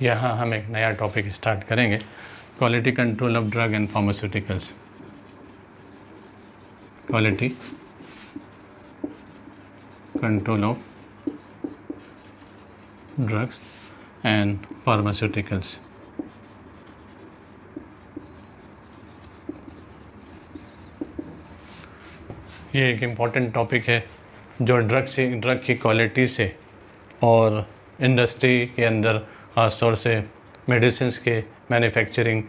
यहाँ हम एक नया टॉपिक स्टार्ट करेंगे, quality control of drug and pharmaceuticals. Quality control of drugs and pharmaceuticals. ये एक इम्पॉर्टेंट टॉपिक है जो ड्रग की क्वालिटी से और इंडस्ट्री के अंदर ख़ास तौर से मेडिसिन्स के मैन्युफैक्चरिंग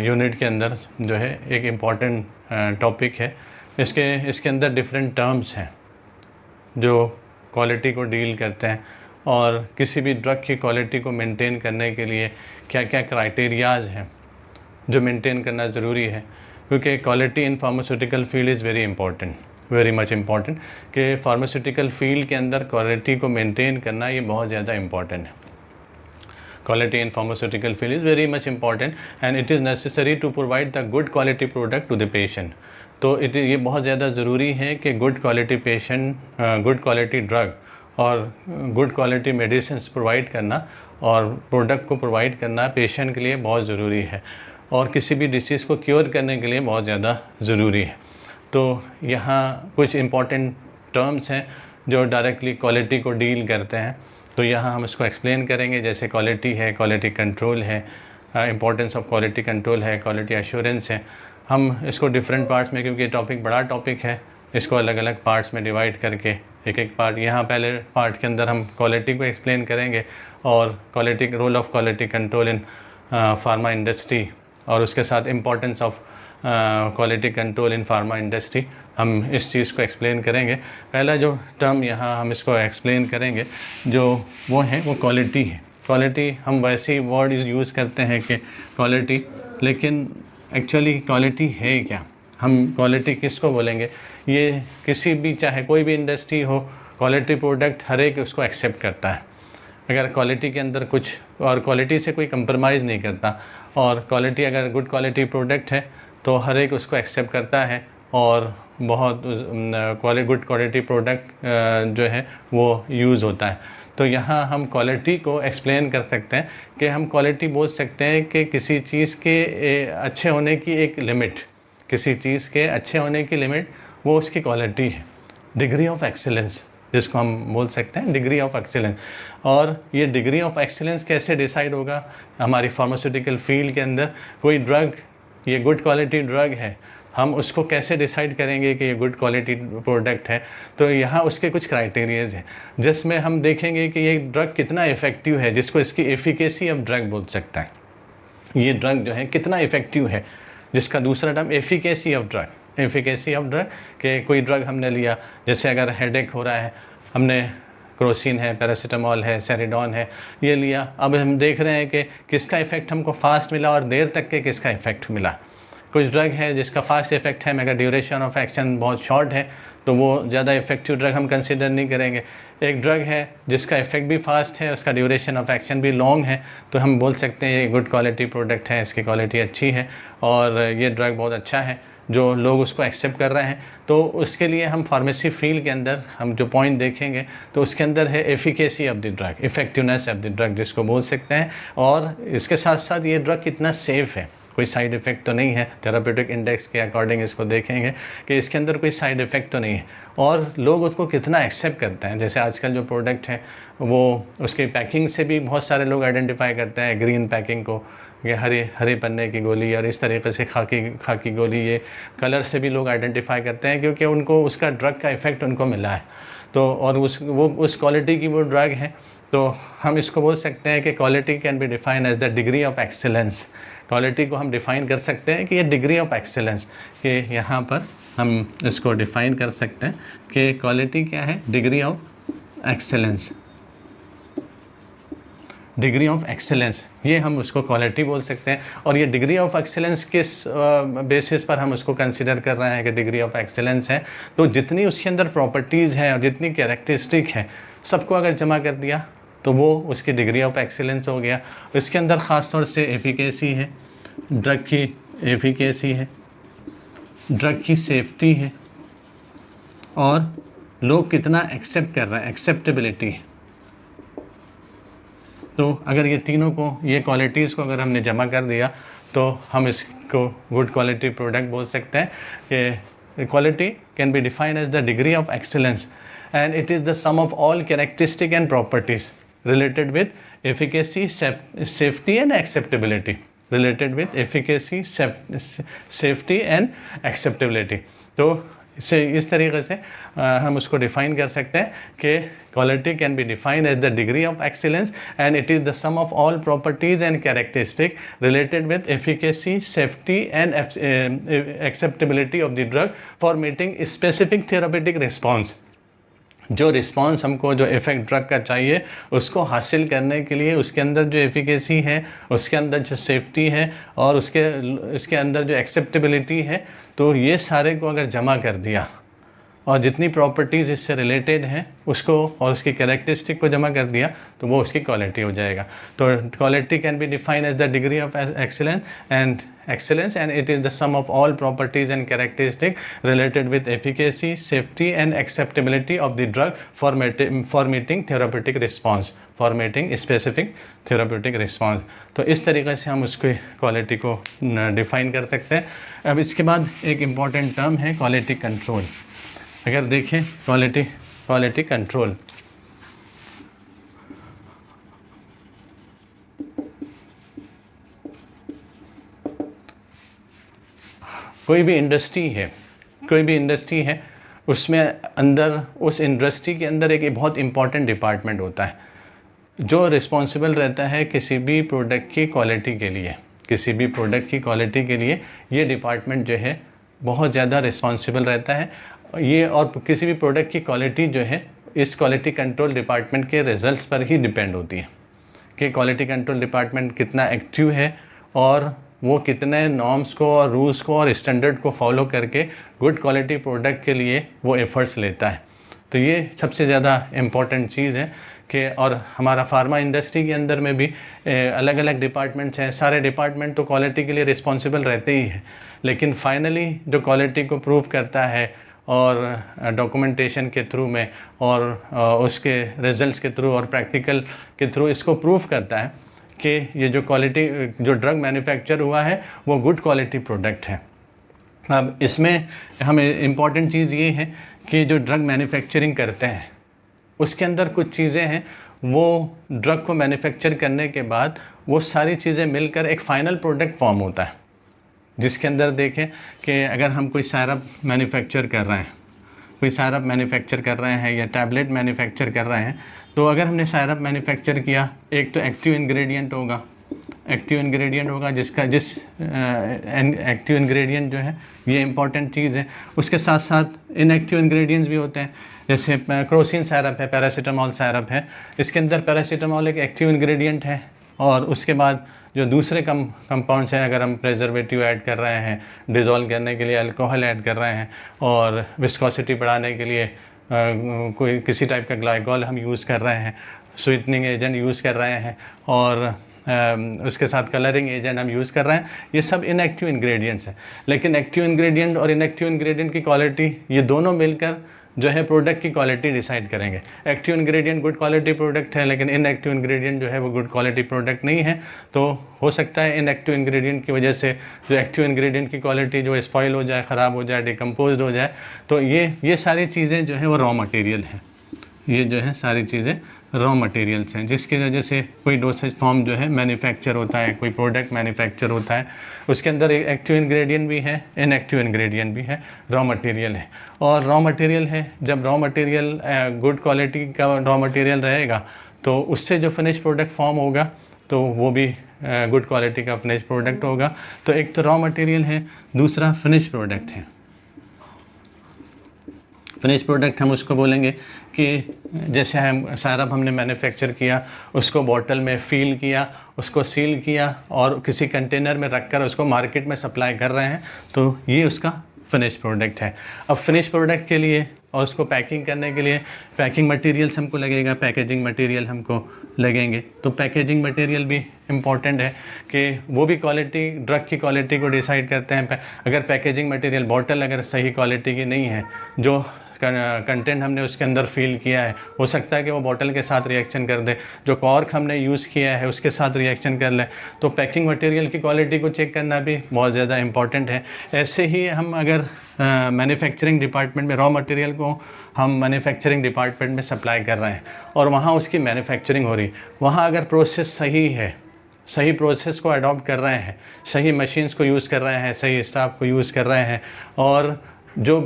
यूनिट के अंदर जो है एक इम्पॉर्टेंट टॉपिक है। इसके अंदर डिफरेंट टर्म्स हैं जो क्वालिटी को डील करते हैं और किसी भी ड्रग की क्वालिटी को मेंटेन करने के लिए क्या क्या क्राइटेरियाज़ हैं जो मेंटेन करना ज़रूरी है, क्योंकि quality in pharmaceutical field is very much important कि फार्मास्यूटिकल फील्ड के अंदर क्वालिटी को मेंटेन करना ये बहुत ज़्यादा इम्पॉर्टेंट है। Quality in pharmaceutical field is very much important and it is necessary to provide the good quality product to the patient. तो ये बहुत ज़्यादा ज़रूरी है कि गुड क्वालिटी ड्रग और गुड क्वालिटी मेडिसिन प्रोवाइड करना और प्रोडक्ट को प्रोवाइड करना पेशेंट के लिए बहुत ज़रूरी है और किसी भी डिसीज़ को क्योर करने के लिए बहुत ज़्यादा ज़रूरी है। तो यहाँ कुछ इम्पॉर्टेंट टर्म्स हैं जो डायरेक्टली क्वालिटी को डील करते हैं, तो यहाँ हम इसको एक्सप्लेन करेंगे। जैसे क्वालिटी है, क्वालिटी कंट्रोल है, इम्पोर्टेंस ऑफ क्वालिटी कंट्रोल है, क्वालिटी एश्योरेंस है। हम इसको डिफरेंट पार्ट्स में, क्योंकि टॉपिक बड़ा टॉपिक है, इसको अलग अलग पार्ट्स में डिवाइड करके एक पार्ट, यहाँ पहले पार्ट के अंदर हम क्वालिटी को एक्सप्लेन करेंगे और role of quality control in pharma industry और उसके साथ importance of quality control in pharma industry, हम इस चीज़ को एक्सप्लेन करेंगे। पहला जो टर्म यहाँ हम इसको एक्सप्लेन करेंगे जो वो क्वालिटी है। क्वालिटी हम वैसे ही वर्ड यूज़ करते हैं कि क्वालिटी, लेकिन एक्चुअली क्वालिटी है क्या? हम क्वालिटी किसको बोलेंगे? ये किसी भी, चाहे कोई भी इंडस्ट्री हो, क्वालिटी प्रोडक्ट हर एक उसको एक्सेप्ट करता है। अगर क्वालिटी के अंदर कुछ, और क्वालिटी से कोई कंप्रोमाइज़ नहीं करता, और क्वालिटी अगर गुड क्वालिटी प्रोडक्ट है तो हर एक उसको एक्सेप्ट करता है और बहुत गुड क्वालिटी प्रोडक्ट जो है वो यूज़ होता है। तो यहाँ हम क्वालिटी को एक्सप्लेन कर सकते हैं कि हम क्वालिटी बोल सकते हैं कि किसी चीज़ के अच्छे होने की एक लिमिट, किसी चीज़ के अच्छे होने की लिमिट वो उसकी क्वालिटी है। डिग्री ऑफ एक्सीलेंस जिसको हम बोल सकते हैं, डिग्री ऑफ एक्सीलेंस। और ये डिग्री ऑफ एक्सीलेंस कैसे डिसाइड होगा? हमारी फार्मास्यूटिकल फील्ड के अंदर कोई ड्रग, ये गुड क्वालिटी ड्रग है, हम उसको कैसे डिसाइड करेंगे कि ये गुड क्वालिटी प्रोडक्ट है? तो यहाँ उसके कुछ क्राइटेरियाज हैं जिसमें हम देखेंगे कि ये ड्रग कितना इफ़ेक्टिव है, जिसको इसकी एफिकेसी ऑफ ड्रग बोल सकता है। ये ड्रग जो है कितना इफ़ेक्टिव है, जिसका दूसरा term efficacy of drug. Efficacy of drug कि कोई ड्रग हमने लिया, जैसे अगर हेडेक हो रहा है, हमने क्रोसिन है, पैरासीटामॉल है, सेरिडॉन है, ये लिया। अब हम देख रहे हैं कि किसका इफ़ेक्ट हमको फास्ट मिला और देर तक के किसका इफ़ेक्ट मिला। कुछ ड्रग है जिसका फास्ट इफ़ेक्ट है मगर ड्यूरेशन ऑफ एक्शन बहुत शॉर्ट है, तो वो ज़्यादा इफ़ेक्टिव ड्रग हम कंसिडर नहीं करेंगे। एक ड्रग है जिसका इफ़ेक्ट भी फास्ट है, उसका ड्यूरेशन ऑफ एक्शन भी लॉन्ग है, तो हम बोल सकते हैं ये गुड क्वालिटी प्रोडक्ट है, इसकी क्वालिटी अच्छी है और ये ड्रग बहुत अच्छा है, जो लोग उसको एक्सेप्ट कर रहे हैं। तो उसके लिए हम फार्मेसी फील्ड के अंदर हम जो पॉइंट देखेंगे तो उसके अंदर है efficacy of the drug, effectiveness of the drug जिसको बोल सकते हैं। और इसके साथ साथ ये ड्रग कितना सेफ़ है, कोई साइड इफ़ेक्ट तो नहीं है। थेराप्यूटिक इंडेक्स के अकॉर्डिंग इसको देखेंगे कि इसके अंदर कोई साइड इफ़ेक्ट तो नहीं है और लोग उसको कितना एक्सेप्ट करते हैं। जैसे आजकल जो प्रोडक्ट है वो उसकी पैकिंग से भी बहुत सारे लोग आइडेंटिफाई करते हैं, ग्रीन पैकिंग को, ये हरे पन्ने की गोली और इस तरीके से खाकी गोली, ये कलर से भी लोग आइडेंटिफाई करते हैं क्योंकि उनको उसका ड्रग का इफ़ेक्ट उनको मिला है। तो और उस क्वालिटी की वो ड्रग है, तो हम इसको बोल सकते हैं कि quality can be define as the degree of excellence. Quality को हम डिफ़ाइन कर सकते हैं कि ये डिग्री ऑफ एक्सीलेंस, कि यहाँ पर हम इसको डिफ़ाइन कर सकते हैं कि क्वालिटी क्या है, degree of excellence. Degree of excellence, ये हम उसको क्वालिटी बोल सकते हैं। और ये डिग्री ऑफ एक्सीलेंस किस बेसिस पर हम उसको कंसिडर कर रहे हैं कि डिग्री ऑफ एक्सीलेंस है? तो जितनी उसके अंदर प्रॉपर्टीज़ हैं और जितनी कैरेक्टरिस्टिक है, सबको अगर जमा कर दिया तो वो उसकी डिग्री ऑफ एक्सीलेंस हो गया। इसके अंदर ख़ास तौर से एफिकेसी है, ड्रग की एफिकेसी है, ड्रग की सेफ्टी है और लोग कितना एक्सेप्ट कर रहे हैं, एक्सेप्टेबिलिटी है। तो अगर ये तीनों को, ये क्वालिटीज़ को अगर हमने जमा कर दिया तो हम इसको गुड क्वालिटी प्रोडक्ट बोल सकते हैं कि quality can be defined as the degree of excellence and it is the sum of all characteristic and properties related with efficacy, safety and acceptability, related with efficacy, safety and acceptability. तो इस तरीके से हम उसको define कर सकते हैं कि quality can be defined as the degree of excellence and it is the sum of all properties and characteristic related with efficacy, safety and acceptability of the drug for meeting specific therapeutic response. जो response हमको, जो effect drug का चाहिए, उसको हासिल करने के लिए उसके अंदर जो एफिकेसी है, उसके अंदर जो सेफ्टी है और उसके अंदर जो एक्सेप्टेबिलिटी है, तो ये सारे को अगर जमा कर दिया और जितनी प्रॉपर्टीज़ इससे रिलेटेड हैं उसको और उसकी कैरेक्टरिस्टिक को जमा कर दिया तो वो उसकी क्वालिटी हो जाएगा। तो quality can be defined as the degree of excellence and it is the sum of all properties and characteristics related with efficacy, safety and acceptability of the drug for meeting therapeutic response, for meeting specific therapeutic response। तो इस तरीके से हम उसकी quality को define कर सकते हैं। अब इसके बाद एक इम्पॉर्टेंट टर्म है क्वालिटी कंट्रोल। अगर देखें क्वालिटी कंट्रोल, कोई भी इंडस्ट्री है उसमें अंदर, उस इंडस्ट्री के अंदर एक बहुत इम्पॉर्टेंट डिपार्टमेंट होता है जो रिस्पॉन्सिबल रहता है किसी भी प्रोडक्ट की क्वालिटी के लिए। ये डिपार्टमेंट जो है बहुत ज़्यादा रिस्पॉन्सिबल रहता है ये, और किसी भी प्रोडक्ट की क्वालिटी जो है इस क्वालिटी कंट्रोल डिपार्टमेंट के रिजल्ट्स पर ही डिपेंड होती है कि क्वालिटी कंट्रोल डिपार्टमेंट कितना एक्टिव है और वो कितने नॉर्म्स को और रूल्स को और स्टैंडर्ड को फॉलो करके गुड क्वालिटी प्रोडक्ट के लिए वो एफर्ट्स लेता है। तो ये सबसे ज़्यादा इम्पॉर्टेंट चीज़ है कि, और हमारा फार्मा इंडस्ट्री के अंदर में भी अलग अलग डिपार्टमेंट्स हैं। सारे डिपार्टमेंट तो क्वालिटी के लिए रिस्पॉन्सिबल रहते ही हैं, लेकिन फाइनली जो क्वालिटी को प्रूव करता है और डॉक्यूमेंटेशन के थ्रू में और उसके रिजल्ट्स के थ्रू और प्रैक्टिकल के थ्रू इसको प्रूव करता है कि ये जो ड्रग मैन्युफैक्चर हुआ है वो गुड क्वालिटी प्रोडक्ट है। अब इसमें हमें इम्पॉर्टेंट चीज़ ये है कि जो ड्रग मैन्युफैक्चरिंग करते हैं उसके अंदर कुछ चीज़ें हैं, वो ड्रग को मैन्युफैक्चर करने के बाद वो सारी चीज़ें मिलकर एक फ़ाइनल प्रोडक्ट फॉर्म होता है, जिसके अंदर देखें कि अगर हम कोई सायरप मैन्युफैक्चर कर रहे हैं या टैबलेट मैन्युफैक्चर कर रहे हैं, तो अगर हमने सायरप मैन्युफैक्चर किया, एक तो एक्टिव इंग्रेडिएंट होगा जिस एक्टिव इंग्रेडिएंट जो है ये इंपॉर्टेंट चीज़ है। उसके साथ साथ इनएक्टिव इंग्रेडिएंट्स भी होते हैं, जैसे क्रोसिन सायरप है, पैरासीटामॉल सायरप है, इसके अंदर पैरासीटामॉल एक एक्टिव इंग्रेडिएंट है। और उसके बाद जो दूसरे कंपाउंड्स हैं, अगर हम प्रेजर्वेटिव ऐड कर रहे हैं, डिज़ोल्व करने के लिए अल्कोहल ऐड कर रहे हैं और विस्कोसिटी बढ़ाने के लिए कोई किसी टाइप का ग्लाइकॉल हम यूज़ कर रहे हैं, स्वीटनिंग एजेंट यूज़ कर रहे हैं और उसके साथ कलरिंग एजेंट हम यूज़ कर रहे हैं, ये सब इनएक्टिव इंग्रेडिएंट्स हैं। लेकिन एक्टिव इंग्रेडिएंट और इनएक्टिव इंग्रेडिएंट की क्वालिटी, ये दोनों मिलकर जो है प्रोडक्ट की क्वालिटी डिसाइड करेंगे। Active ingredient good quality product है, लेकिन इनएक्टिव इंग्रेडिएंट जो है वो गुड क्वालिटी प्रोडक्ट नहीं है। तो हो सकता है इनएक्टिव इंग्रेडिएंट की वजह से जो एक्टिव इंग्रेडिएंट की क्वालिटी जो स्पॉइल हो जाए, ख़राब हो जाए, डिकम्पोज हो जाए। तो ये सारी चीज़ें जो है वो रॉ मटेरियल हैं, ये जो है सारी चीज़ें रॉ मटेरियल्स हैं, जिसकी वजह से कोई डोसेज फॉर्म जो है मैन्युफैक्चर होता है, कोई प्रोडक्ट मैन्युफैक्चर होता है, उसके अंदर एक एक्टिव इंग्रेडिएंट भी है, इनएक्टिव इंग्रेडिएंट भी है, रॉ मटेरियल है। और रॉ मटेरियल है, जब रॉ मटेरियल गुड क्वालिटी का रॉ मटेरियल रहेगा तो उससे जो फिनिश प्रोडक्ट फॉर्म होगा तो वो भी गुड क्वालिटी का फिनिश प्रोडक्ट होगा। तो एक तो रॉ मटेरियल है, दूसरा फिनिश प्रोडक्ट है। फिनिश प्रोडक्ट हम उसको बोलेंगे कि जैसे हम सायरप हमने मैन्युफैक्चर किया, उसको बॉटल में फील किया, उसको सील किया और किसी कंटेनर में रखकर उसको मार्केट में सप्लाई कर रहे हैं, तो ये उसका फिनिश प्रोडक्ट है। अब फिनिश प्रोडक्ट के लिए और उसको पैकिंग करने के लिए पैकिंग मटेरियल्स हमको लगेगा, पैकेजिंग मटेरियल हमको लगेंगे। तो पैकेजिंग मटेरियल भी इम्पॉर्टेंट है कि वो भी क्वालिटी, ड्रग की क्वालिटी को डिसाइड करते हैं। अगर पैकेजिंग मटेरियल, बॉटल अगर सही क्वालिटी की नहीं है, जो कंटेंट हमने उसके अंदर फिल किया है, हो सकता है कि वो बॉटल के साथ रिएक्शन कर दे, जो कॉर्क हमने यूज़ किया है उसके साथ रिएक्शन कर ले। तो पैकिंग मटेरियल की क्वालिटी को चेक करना भी बहुत ज़्यादा इंपॉर्टेंट है। ऐसे ही हम अगर मैन्युफैक्चरिंग डिपार्टमेंट में रॉ मटेरियल को हम मैन्युफैक्चरिंग डिपार्टमेंट में सप्लाई कर रहे हैं और वहाँ उसकी मैन्युफैक्चरिंग हो रही, वहाँ अगर प्रोसेस सही है, सही प्रोसेस को अडॉप्ट कर रहे हैं, सही मशीन्स को यूज़ कर रहे हैं, सही स्टाफ को यूज़ कर रहे हैं, और जो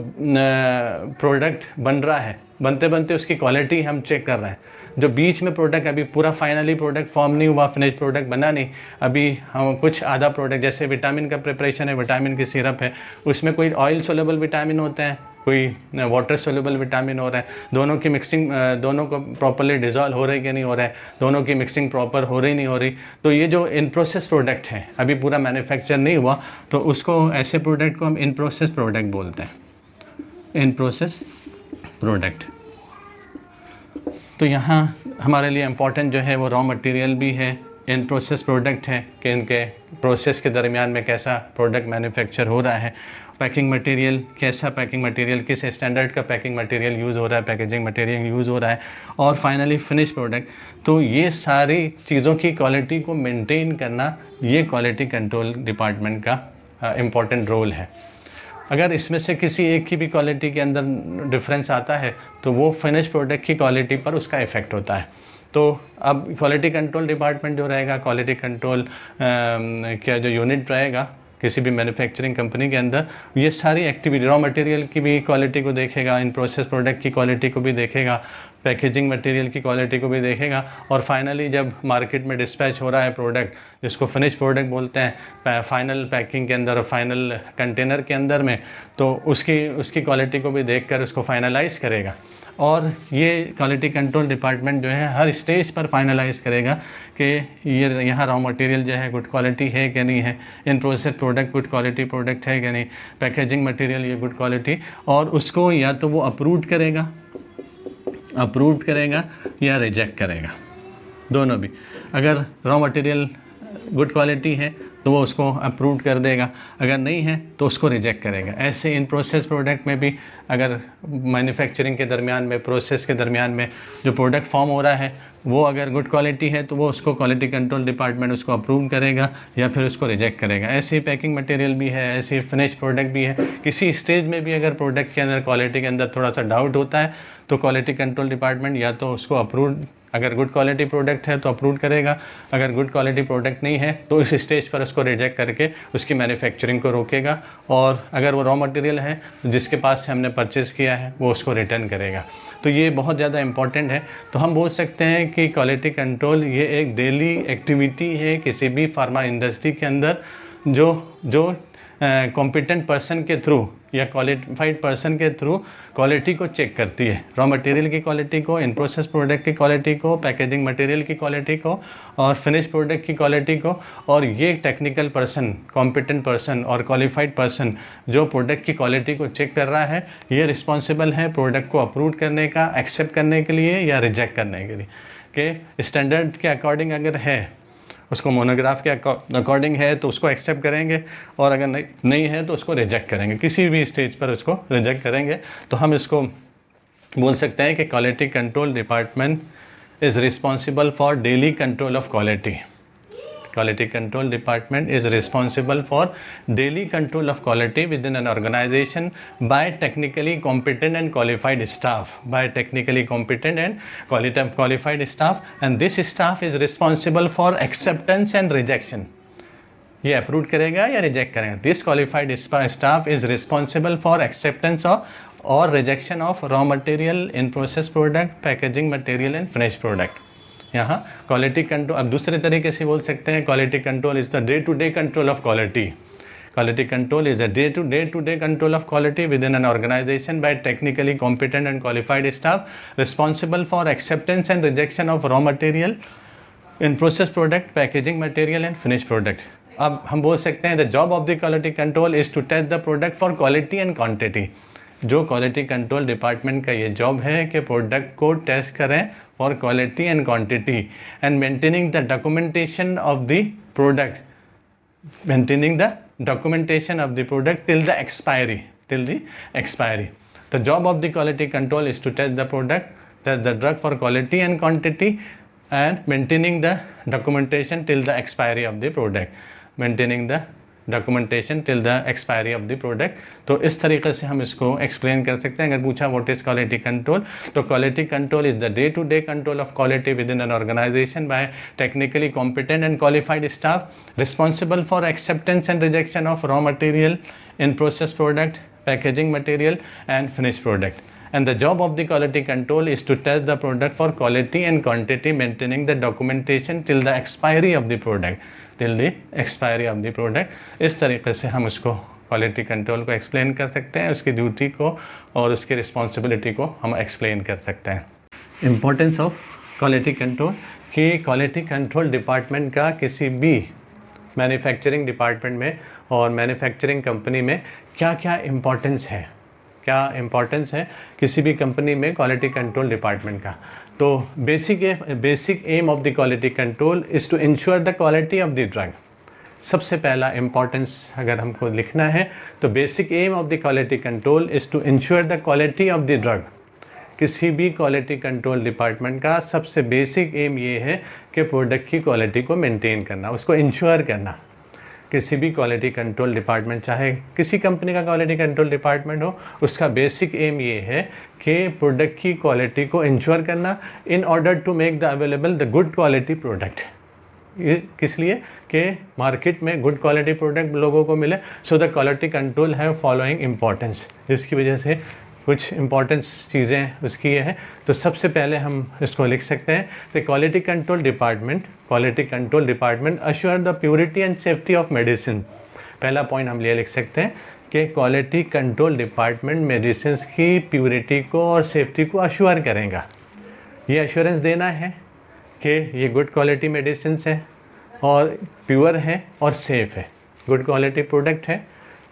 प्रोडक्ट बन रहा है बनते बनते उसकी क्वालिटी हम चेक कर रहे हैं, जो बीच में प्रोडक्ट अभी पूरा फाइनली प्रोडक्ट फॉर्म नहीं हुआ, फिनिश प्रोडक्ट बना नहीं, अभी हम कुछ आधा प्रोडक्ट, जैसे विटामिन का प्रिपरेशन है, विटामिन की सिरप है, उसमें कोई ऑयल सोलेबल विटामिन होते हैं, कोई वाटर सोल्यूबल विटामिन हो रहा है, दोनों की मिक्सिंग, दोनों को प्रॉपरली डिज़ोल्व हो रहा है कि नहीं हो रहा है, दोनों की मिक्सिंग प्रॉपर हो रही नहीं हो रही, तो ये जो इन प्रोसेस प्रोडक्ट हैं अभी पूरा मैन्युफैक्चर नहीं हुआ, तो उसको, ऐसे प्रोडक्ट को हम इन प्रोसेस प्रोडक्ट बोलते हैं, इन प्रोसेस प्रोडक्ट। तो यहाँ हमारे लिए इम्पॉर्टेंट जो है वो रॉ मटेरियल भी है, इन प्रोसेस प्रोडक्ट है कि इनके प्रोसेस के दरमियान में कैसा प्रोडक्ट मैन्युफैक्चर हो रहा है, पैकिंग मटेरियल कैसा, पैकिंग मटेरियल किस स्टैंडर्ड का पैकिंग मटेरियल यूज़ हो रहा है, पैकेजिंग मटेरियल यूज़ हो रहा है, और फाइनली फिनिश प्रोडक्ट। तो ये सारी चीज़ों की क्वालिटी को मेंटेन करना, ये क्वालिटी कंट्रोल डिपार्टमेंट का इम्पॉर्टेंट रोल है। अगर इसमें से किसी एक की भी क्वालिटी के अंदर डिफरेंस आता है तो वो फिनिश प्रोडक्ट की क्वालिटी पर उसका इफ़ेक्ट होता है। तो अब क्वालिटी कंट्रोल डिपार्टमेंट जो रहेगा, क्वालिटी कंट्रोल क्या जो यूनिट रहेगा किसी भी मैन्युफैक्चरिंग कंपनी के अंदर, ये सारी एक्टिविटी, रॉ मटेरियल की भी क्वालिटी को देखेगा, इन प्रोसेस प्रोडक्ट की क्वालिटी को भी देखेगा, पैकेजिंग मटेरियल की क्वालिटी को भी देखेगा, और फाइनली जब मार्केट में डिस्पैच हो रहा है प्रोडक्ट, जिसको फिनिश प्रोडक्ट बोलते हैं, फाइनल पैकिंग के अंदर, फाइनल कंटेनर के अंदर में, तो उसकी क्वालिटी को भी देखकर उसको फाइनलाइज करेगा। और ये क्वालिटी कंट्रोल डिपार्टमेंट जो है हर स्टेज पर फाइनलाइज करेगा कि ये यहाँ रॉ मटेरियल जो है गुड क्वालिटी है कि नहीं है, इन process product good quality product है कि नहीं, पैकेजिंग मटेरियल ये गुड क्वालिटी, और उसको या तो वो अप्रूव करेगा या रिजेक्ट करेगा, दोनों भी। अगर रॉ मटेरियल गुड क्वालिटी है तो वो उसको अप्रूव कर देगा, अगर नहीं है तो उसको रिजेक्ट करेगा। ऐसे इन प्रोसेस प्रोडक्ट में भी अगर मैन्युफैक्चरिंग के दरमियान में, प्रोसेस के दरमियान में जो प्रोडक्ट फॉर्म हो रहा है वो अगर गुड क्वालिटी है तो वो उसको क्वालिटी कंट्रोल डिपार्टमेंट उसको अप्रूव करेगा या फिर उसको रिजेक्ट करेगा। ऐसे ही पैकिंग मटेरियल भी है, ऐसे ही फिनिश प्रोडक्ट भी है। किसी स्टेज में भी अगर प्रोडक्ट के अंदर क्वालिटी के अंदर थोड़ा सा डाउट होता है तो क्वालिटी कंट्रोल डिपार्टमेंट या तो उसको अप्रूव, अगर गुड क्वालिटी प्रोडक्ट है तो अप्रूव करेगा, अगर गुड क्वालिटी प्रोडक्ट नहीं है तो इस स्टेज पर उसको रिजेक्ट करके उसकी मैन्युफैक्चरिंग को रोकेगा, और अगर वो रॉ मटेरियल है जिसके पास से हमने परचेज़ किया है वो उसको रिटर्न करेगा। तो ये बहुत ज़्यादा इंपॉर्टेंट है। तो हम बोल सकते हैं कि क्वालिटी कंट्रोल ये एक डेली एक्टिविटी है किसी भी फार्मा इंडस्ट्री के अंदर, जो कॉम्पिटेंट पर्सन के थ्रू या क्वालिफाइड पर्सन के थ्रू क्वालिटी को चेक करती है, रॉ मटेरियल की क्वालिटी को, इन प्रोसेस प्रोडक्ट की क्वालिटी को, पैकेजिंग मटेरियल की क्वालिटी को, और फिनिश प्रोडक्ट की क्वालिटी को। और ये टेक्निकल पर्सन, कॉम्पिटेंट पर्सन और क्वालिफाइड पर्सन जो प्रोडक्ट की क्वालिटी को चेक कर रहा है, ये रिस्पॉन्सिबल है प्रोडक्ट को अप्रूव करने का, एक्सेप्ट करने के लिए या रिजेक्ट करने के लिए, कि स्टैंडर्ड के अकॉर्डिंग अगर है, उसको मोनोग्राफ के अकॉर्डिंग है तो उसको एक्सेप्ट करेंगे, और अगर नहीं है तो उसको रिजेक्ट करेंगे, किसी भी स्टेज पर उसको रिजेक्ट करेंगे। तो हम इसको बोल सकते हैं कि quality control department is responsible for daily control of quality. Quality control department is responsible for daily control of quality within an organization by technically competent and qualified staff, qualified staff, and this staff is responsible for acceptance and rejection. ये approve करेगा या reject करेगा। This qualified staff is responsible for acceptance of और rejection of raw material, in process product, packaging material and finish product. यहाँ quality control, अब दूसरे तरीके से बोल सकते हैं, quality control is the day to day control of quality. Quality control is a day-to-day control of quality within an organization by technically competent and qualified staff responsible for acceptance and rejection of raw material in process product, packaging material and finished product. अब हम बोल सकते हैं the job of the quality control is to test the product for quality and quantity. जो quality control department का ये job है कि प्रोडक्ट को टेस्ट करें for quality and quantity, and maintaining the documentation of the product, till the expiry. The job of the quality control is to test the product, test the drug for quality and quantity, and maintaining the documentation till the expiry of the product. Maintaining the documentation till the expiry of the product. तो इस तरीके से हम इसको explain कर सकते हैं. अगर पूछा व्हाट इज क्वालिटी कंट्रोल, तो quality control is the day to day control of quality within an organization by technically competent and qualified staff responsible for acceptance and rejection of raw material in process product, packaging material and finished product. And the job of the quality control is to test the product for quality and quantity, maintaining the documentation till the expiry of the product. Till the expiry of the product. इस तरीके से हम उसको quality control को explain कर सकते हैं, उसकी ड्यूटी को और उसकी रिस्पॉन्सिबिलिटी को हम एक्सप्लेन कर सकते हैं. इम्पोर्टेंस ऑफ क्वालिटी कंट्रोल कि क्वालिटी कंट्रोल डिपार्टमेंट का किसी भी मैन्युफैक्चरिंग डिपार्टमेंट में और मैन्युफैक्चरिंग कंपनी में क्या क्या इम्पोर्टेंस है, क्या इम्पोर्टेंस है किसी भी कंपनी में क्वालिटी कंट्रोल डिपार्टमेंट का. तो basic aim of the quality control is to ensure the quality of the drug. सबसे पहला इम्पोर्टेंस अगर हमको लिखना है तो basic aim of the quality control is to ensure the quality of the drug. किसी भी क्वालिटी कंट्रोल डिपार्टमेंट का सबसे बेसिक एम ये है कि प्रोडक्ट की क्वालिटी को मेंटेन करना, उसको इंश्योर करना. किसी भी क्वालिटी कंट्रोल डिपार्टमेंट, चाहे किसी कंपनी का क्वालिटी कंट्रोल डिपार्टमेंट हो, उसका बेसिक एम ये है कि प्रोडक्ट की क्वालिटी को इंश्योर करना in order to make the available the good quality product. ये किस लिए कि मार्केट में गुड क्वालिटी प्रोडक्ट लोगों को मिले. So the quality control have following importance. जिसकी वजह से कुछ इम्पॉर्टेंट चीज़ें उसकी ये हैं. तो सबसे पहले हम इसको लिख सकते हैं कि quality control department assure the purity and safety of medicine. पहला पॉइंट हम ये लिख सकते हैं कि क्वालिटी कंट्रोल डिपार्टमेंट मेडिसिन की प्योरिटी को और सेफ्टी को अश्योर करेगा. ये अश्योरेंस देना है कि ये गुड क्वालिटी मेडिसिन है और प्योर है और सेफ़ है. गुड क्वालिटी प्रोडक्ट है,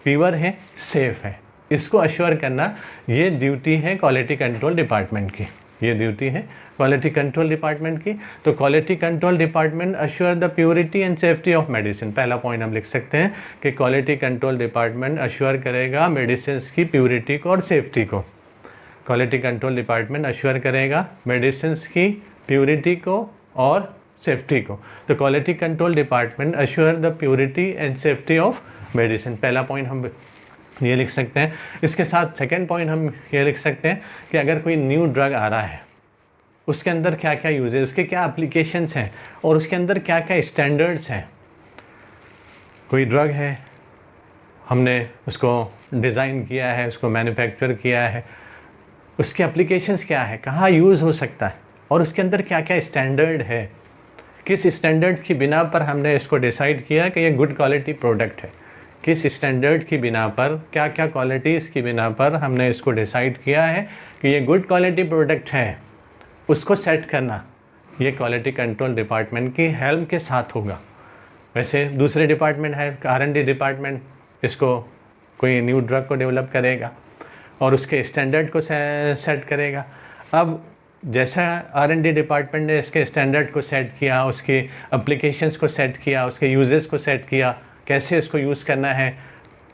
प्योर है, सेफ़ है. इसको अश्योर करना ये ड्यूटी है क्वालिटी कंट्रोल डिपार्टमेंट की. ये ड्यूटी है क्वालिटी कंट्रोल डिपार्टमेंट की. तो quality control department assure the purity and safety of medicine. पहला पॉइंट हम लिख सकते हैं कि क्वालिटी कंट्रोल डिपार्टमेंट अश्योर करेगा मेडिसिन की प्योरिटी को और सेफ्टी को. क्वालिटी कंट्रोल डिपार्टमेंट अश्योर करेगा मेडिसिन की प्योरिटी को और सेफ्टी को. तो quality control department assure the purity and safety of medicine. पहला पॉइंट हम ये लिख सकते हैं. इसके साथ सेकंड पॉइंट हम ये लिख सकते हैं कि अगर कोई न्यू ड्रग आ रहा है, उसके अंदर क्या क्या यूज है, उसके क्या एप्लीकेशंस हैं और उसके अंदर क्या क्या स्टैंडर्ड्स हैं. कोई ड्रग है, हमने उसको डिज़ाइन किया है, उसको मैन्युफैक्चर किया है, उसके एप्लीकेशंस क्या है, कहाँ यूज़ हो सकता है और उसके अंदर क्या क्या स्टैंडर्ड है, किस स्टैंडर्ड की बिना पर हमने इसको डिसाइड किया कि ये गुड क्वालिटी प्रोडक्ट है. किस स्टैंडर्ड की बिना पर, क्या क्या क्वालिटीज़ की बिना पर हमने इसको डिसाइड किया है कि ये गुड क्वालिटी प्रोडक्ट है, उसको सेट करना ये क्वालिटी कंट्रोल डिपार्टमेंट की हेल्प के साथ होगा. वैसे दूसरे डिपार्टमेंट है, R&D डिपार्टमेंट, इसको कोई न्यू ड्रग को डेवलप करेगा और उसके स्टैंडर्ड को सेट करेगा. अब जैसा R&D डिपार्टमेंट ने इसके स्टैंडर्ड को सेट किया, उसकी एप्लीकेशंस को सेट किया, उसके यूजेस को सेट किया, कैसे इसको यूज़ करना है,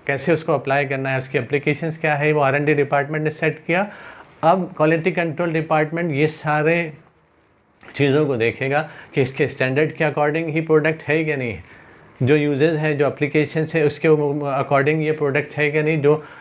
कैसे उसको अप्लाई करना है, उसकी एप्लीकेशंस क्या है, वो R&D डिपार्टमेंट ने सेट किया. अब क्वालिटी कंट्रोल डिपार्टमेंट ये सारे चीज़ों को देखेगा कि इसके स्टैंडर्ड के अकॉर्डिंग ही प्रोडक्ट है कि नहीं है, जो यूजेस हैं, जो एप्लीकेशंस है उसके अकॉर्डिंग ये प्रोडक्ट है कि नहीं,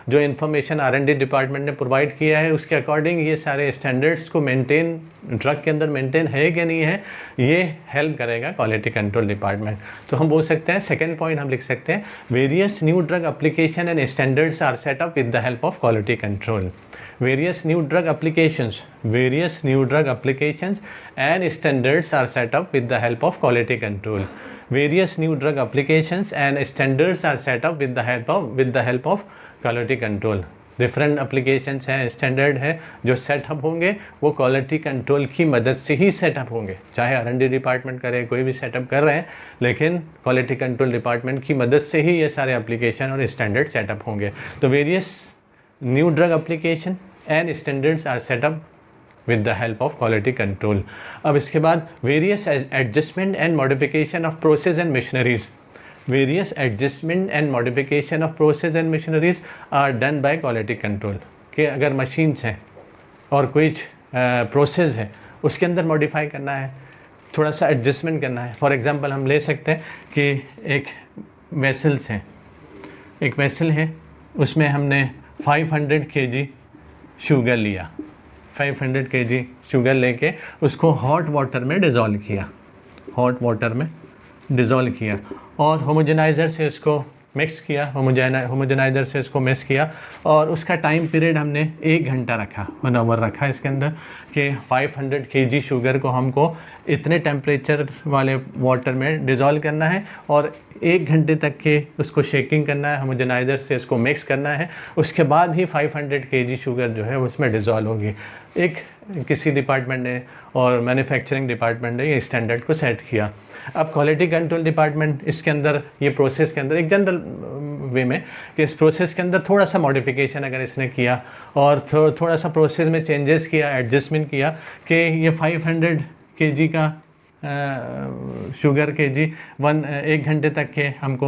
जो इन्फॉर्मेशन R&D डिपार्टमेंट ने प्रोवाइड किया है उसके अकॉर्डिंग ये सारे स्टैंडर्ड्स को मेंटेन, ड्रग के अंदर मेंटेन है कि नहीं है, ये हेल्प करेगा क्वालिटी कंट्रोल डिपार्टमेंट. तो हम बोल सकते हैं, सेकेंड पॉइंट हम लिख सकते हैं, various new drug application and standards are set up with the help of quality control. various new drug applications and standards are set up with the help of quality control. Various new drug applications and standards are set up with the help of quality control. Different applications हैं, standard है जो setup होंगे वो quality control की मदद से ही setup होंगे. चाहे R&D डिपार्टमेंट करे, कोई भी सेटअप कर रहे हैं, लेकिन क्वालिटी कंट्रोल डिपार्टमेंट की मदद से ही ये सारे एप्लीकेशन और स्टैंडर्ड सेटअप होंगे. तो various new drug application and standards are setup with the help of quality control. अब इसके बाद various adjustment and modification of process and machineries. Various adjustment and modification of process and machineries are done by quality control. कि अगर machines हैं और कुछ process है उसके अंदर मॉडिफाई करना है, थोड़ा सा एडजस्टमेंट करना है। फॉर एग्जांपल हम ले सकते हैं कि एक वेसल्स हैं, एक वेसल है, उसमें हमने 500 kg शुगर लिया, 500 kg शुगर लेके उसको हॉट वाटर में डिज़ोल्व किया, हॉट वाटर में डिज़ोल्व किया और होमोजेनाइज़र से उसको मिक्स किया, होमोजेनाइज़र से इसको मिक्स किया और उसका टाइम पीरियड हमने 1 घंटा रखा, 1 आवर रखा इसके अंदर कि 500 kg शुगर को हमको इतने टेम्परेचर वाले वाटर में डिज़ोल्व करना है और 1 घंटे तक के उसको शेकिंग करना है, होमोजेनाइज़र से इसको मिक्स करना है, उसके बाद ही 500 kg शुगर जो है उसमें डिज़ोल्व होगी। एक किसी डिपार्टमेंट ने और मैन्युफैक्चरिंग डिपार्टमेंट ने ये स्टैंडर्ड को सेट किया। अब क्वालिटी कंट्रोल डिपार्टमेंट इसके अंदर ये प्रोसेस के अंदर एक जनरल वे में कि इस प्रोसेस के अंदर थोड़ा सा मॉडिफिकेशन अगर इसने किया और थोड़ा सा प्रोसेस में चेंजेस किया, एडजस्टमेंट किया कि ये 500 kg का शुगर kg 1 घंटे तक के हमको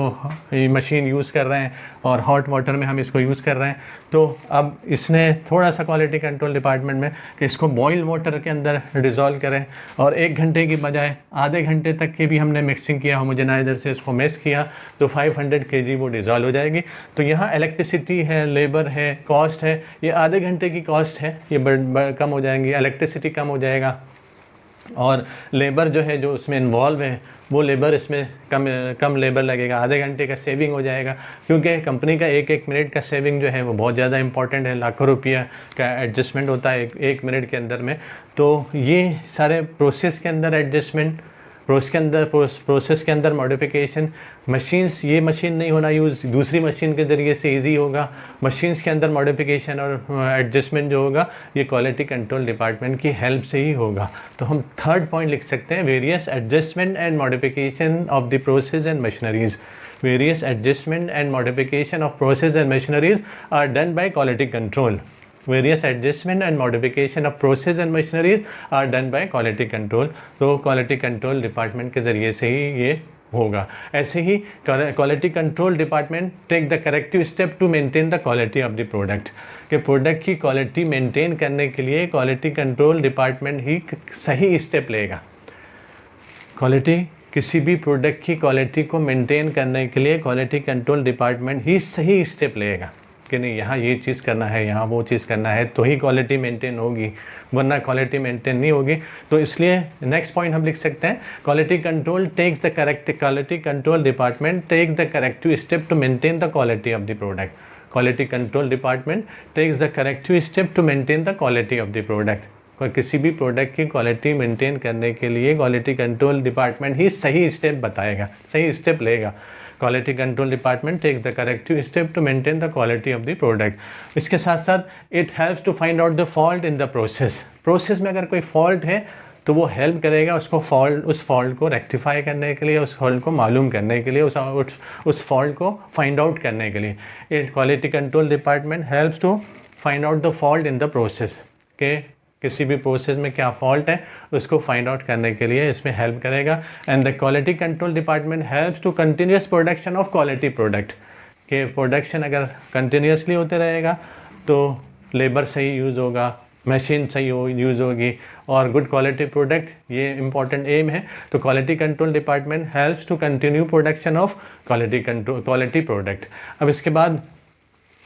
ये मशीन यूज़ कर रहे हैं और हॉट वाटर में हम इसको यूज़ कर रहे हैं, तो अब इसने थोड़ा सा क्वालिटी कंट्रोल डिपार्टमेंट में कि इसको बॉयल वाटर के अंदर डिज़ोल्व करें और 1 घंटे की बजाय आधे घंटे तक के भी हमने मिक्सिंग किया, होमोजेनाइज़र से इसको मिक्स किया तो 500 kg वो डिज़ोल्व हो जाएगी। तो यहाँ इलेक्ट्रिसिटी है, लेबर है, कॉस्ट है, ये आधे घंटे की कॉस्ट है, ये कम हो जाएंगी, इलेक्ट्रिसिटी कम हो जाएगा और लेबर जो है जो उसमें इन्वॉल्व है वो लेबर इसमें कम लेबर लगेगा, आधे घंटे का सेविंग हो जाएगा, क्योंकि कंपनी का एक मिनट का सेविंग जो है वो बहुत ज़्यादा इंपॉर्टेंट है, लाखों रुपया का एडजस्टमेंट होता है एक मिनट के अंदर में। तो ये सारे प्रोसेस के अंदर एडजस्टमेंट, प्रोसेस के अंदर मॉडिफिकेशन, मशीन्स, ये मशीन नहीं होना यूज़ दूसरी मशीन के ज़रिए से इजी होगा, मशीन्स के अंदर मॉडिफिकेशन और एडजस्टमेंट जो होगा ये क्वालिटी कंट्रोल डिपार्टमेंट की हेल्प से ही होगा। तो हम थर्ड पॉइंट लिख सकते हैं, various adjustment and modification of the process and machineries. Various adjustment and modification of process and machineries are done by quality control. Various adjustment and modification of process and machineries are done by quality control. तो quality control department के ज़रिए से ही ये होगा। ऐसे ही quality control department take the corrective step to maintain the quality of the product, कि product की क्वालिटी मेंटेन करने के लिए क्वालिटी कंट्रोल डिपार्टमेंट ही सही स्टेप लेगा। क्वालिटी, किसी भी प्रोडक्ट की क्वालिटी को मेंटेन करने के लिए क्वालिटी कंट्रोल डिपार्टमेंट ही सही स्टेप लेगा कि नहीं यहाँ ये चीज़ करना है, यहाँ वो चीज़ करना है, तो ही क्वालिटी मेंटेन होगी, वरना क्वालिटी मेंटेन नहीं होगी। तो इसलिए नेक्स्ट पॉइंट हम लिख सकते हैं, quality control takes the correct quality control department takes the corrective step to maintain the quality of the product. Quality control department takes the corrective step to maintain the quality of the product. किसी भी product की quality maintain करने के लिए quality control department ही सही step बताएगा, सही step लेगा। Quality control department takes the corrective step to maintain the quality of the product. इसके साथ साथ it helps to find out the fault in the process. Process में अगर कोई फॉल्ट है तो वो हेल्प करेगा उसको उस फॉल्ट को रेक्टिफाई करने के लिए, उस फॉल्ट को मालूम करने के लिए, उस फॉल्ट को फाइंड आउट करने के लिए। Quality control department helps to find out the fault in the process, के किसी भी प्रोसेस में क्या फॉल्ट है उसको फाइंड आउट करने के लिए इसमें हेल्प करेगा। And the quality control department helps to continuous production of quality product, के प्रोडक्शन अगर कंटिन्यूसली होते रहेगा तो लेबर सही यूज़ होगा, मशीन सही यूज़ होगी और गुड क्वालिटी प्रोडक्ट, ये इंपॉर्टेंट एम है। तो quality control department helps to continue production of quality product. अब इसके बाद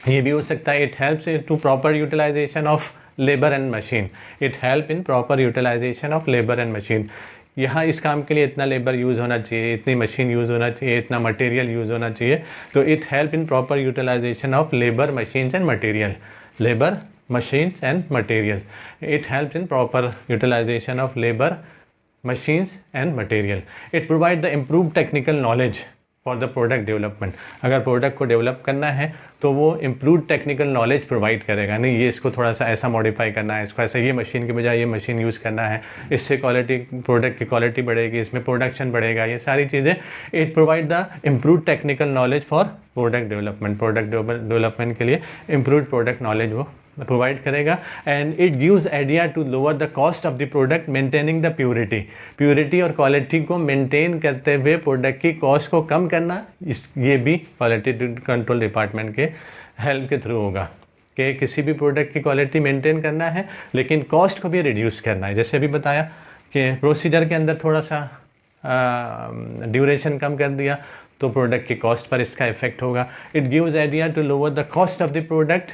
ये भी हो सकता है, it helps to proper utilization of labour and machine. It help in proper utilization of labour and machine. यहाँ इस काम के लिए इतना लेबर यूज़ होना चाहिए, इतनी मशीन यूज़ होना चाहिए, इतना मटेरियल यूज़ होना चाहिए। तो it help in proper utilization of labour, machines and material. Labour, machines and materials. It helps in proper utilization of labor, machines and material. It provides the improved technical knowledge for the product development. अगर product को develop करना है तो वो improve technical knowledge provide करेगा, नहीं ये इसको थोड़ा सा ऐसा मॉडिफाई करना है, इसको ऐसा ये मशीन के बजाय ये मशीन यूज़ करना है, इससे क्वालिटी, प्रोडक्ट की क्वालिटी बढ़ेगी, इसमें प्रोडक्शन बढ़ेगा, ये सारी चीज़ें। It provide the improve technical knowledge for product development. Product development के लिए इम्प्रूव प्रोडक्ट नॉलेज वो प्रोवाइड करेगा। And it gives idea to lower the cost of the product, maintaining the purity और क्वालिटी को मेंटेन करते हुए product की cost को कम करना, ये भी क्वालिटी कंट्रोल डिपार्टमेंट के हेल्प के थ्रू होगा। कि किसी भी प्रोडक्ट की क्वालिटी मेंटेन करना है लेकिन कॉस्ट को भी रिड्यूस करना है। जैसे अभी बताया कि प्रोसीजर के अंदर थोड़ा सा ड्यूरेशन कम कर दिया तो प्रोडक्ट की कॉस्ट पर इसका इफेक्ट होगा। It gives idea to lower the cost of the product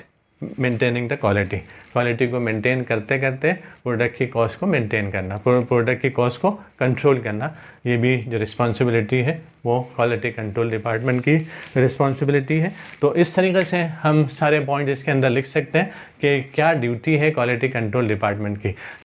maintaining the quality को मेंटेन करते करते प्रोडक्ट की कॉस्ट को मेंटेन करना, प्रोडक्ट की कॉस्ट को कंट्रोल करना, ये भी जो रिस्पॉन्सिबिलिटी है वो क्वालिटी कंट्रोल डिपार्टमेंट की रिस्पॉन्सिबिलिटी है। तो इस तरीके से हम सारे पॉइंट इसके अंदर लिख सकते हैं कि क्या ड्यूटी है क्वालिटी कंट्रोल डिपार्टमेंट की।